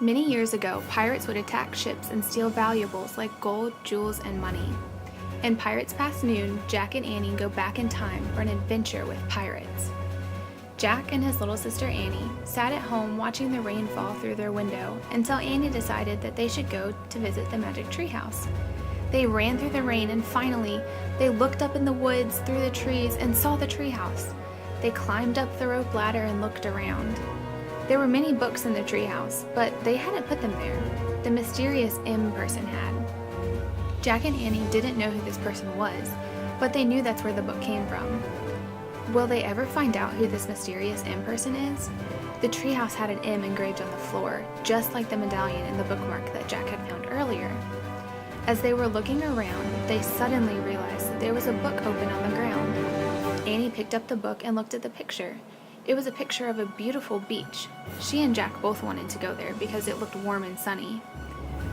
Many years ago, pirates would attack ships and steal valuables like gold, jewels, and money. In Pirates Past Noon, Jack and Annie go back in time for an adventure with pirates. Jack and his little sister Annie sat at home watching the rain fall through their window until Annie decided that they should go to visit the magic treehouse. They ran through the rain and finally, they looked up in the woods through the trees and saw the treehouse. They climbed up the rope ladder and looked around. There were many books in the treehouse, but they hadn't put them there. The mysterious M person had. Jack and Annie didn't know who this person was, but they knew that's where the book came from. Will they ever find out who this mysterious M person is? The treehouse had an M engraved on the floor, just like the medallion in the bookmark that Jack had found earlier. As they were looking around, they suddenly realized that there was a book open on the ground. Annie picked up the book and looked at the picture. It was a picture of a beautiful beach. She and Jack both wanted to go there because it looked warm and sunny.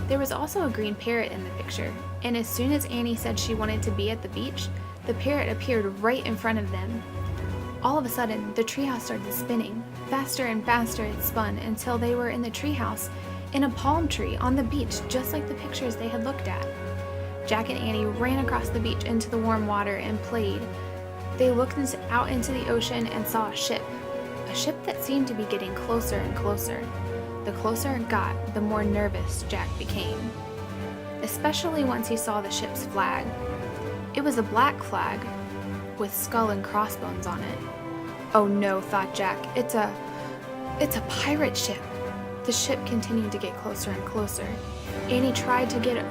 There was also a green parrot in the picture, and as soon as Annie said she wanted to be at the beach, the parrot appeared right in front of them. All of a sudden, the treehouse started spinning. Faster and faster it spun until they were in the treehouse in a palm tree on the beach, just like the pictures they had looked at. Jack and Annie ran across the beach into the warm water and played. They looked out into the ocean and saw a ship that seemed to be getting closer and closer. The closer it got, the more nervous Jack became, especially once he saw the ship's flag. It was a black flag with skull and crossbones on it. Oh no, thought Jack, it's a pirate ship. The ship continued to get closer and closer. Annie tried to get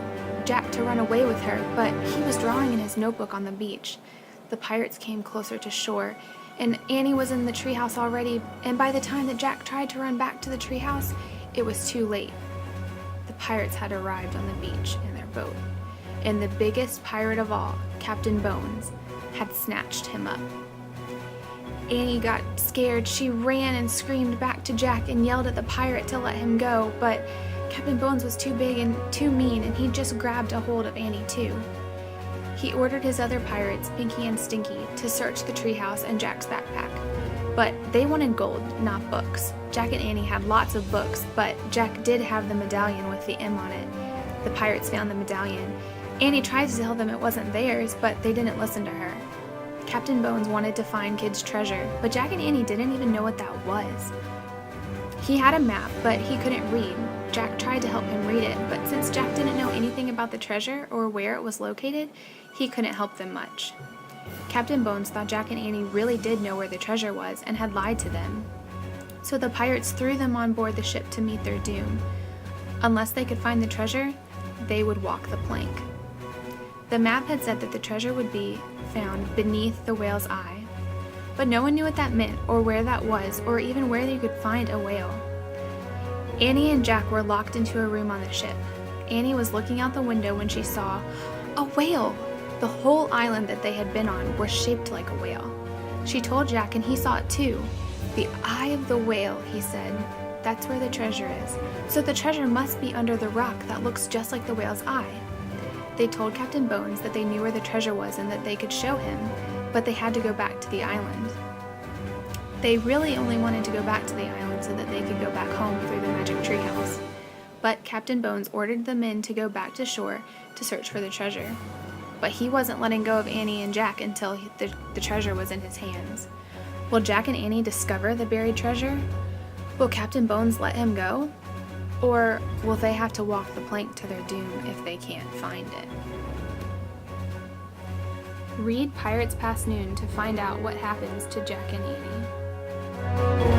Jack to run away with her, but he was drawing in his notebook on the beach. The pirates came closer to shore, and Annie was in the treehouse already, and by the time that Jack tried to run back to the treehouse, it was too late. The pirates had arrived on the beach in their boat, and the biggest pirate of all, Captain Bones, had snatched him up. Annie got scared. She ran and screamed back to Jack and yelled at the pirate to let him go, but Captain Bones was too big and too mean, and he just grabbed a hold of Annie too. He ordered his other pirates, Pinky and Stinky, to search the treehouse and Jack's backpack. But they wanted gold, not books. Jack and Annie had lots of books, but Jack did have the medallion with the M on it. The pirates found the medallion. Annie tried to tell them it wasn't theirs, but they didn't listen to her. Captain Bones wanted to find Kid's treasure, but Jack and Annie didn't even know what that was. He had a map, but he couldn't read. Jack tried to help him read it, but since Jack didn't know anything about the treasure or where it was located, he couldn't help them much. Captain Bones thought Jack and Annie really did know where the treasure was and had lied to them. So the pirates threw them on board the ship to meet their doom. Unless they could find the treasure, they would walk the plank. The map had said that the treasure would be found beneath the whale's eye, but no one knew what that meant or where that was or even where they could find a whale. Annie and Jack were locked into a room on the ship. Annie was looking out the window when she saw a whale. The whole island that they had been on was shaped like a whale. She told Jack and he saw it too. The eye of the whale, he said. That's where the treasure is. So the treasure must be under the rock that looks just like the whale's eye. They told Captain Bones that they knew where the treasure was and that they could show him, but they had to go back to the island. They really only wanted to go back to the island so that they could go back home through the magic treehouse. But Captain Bones ordered the men to go back to shore to search for the treasure. But he wasn't letting go of Annie and Jack until the treasure was in his hands. Will Jack and Annie discover the buried treasure? Will Captain Bones let him go? Or will they have to walk the plank to their doom if they can't find it? Read Pirates Past Noon to find out what happens to Jack and Annie.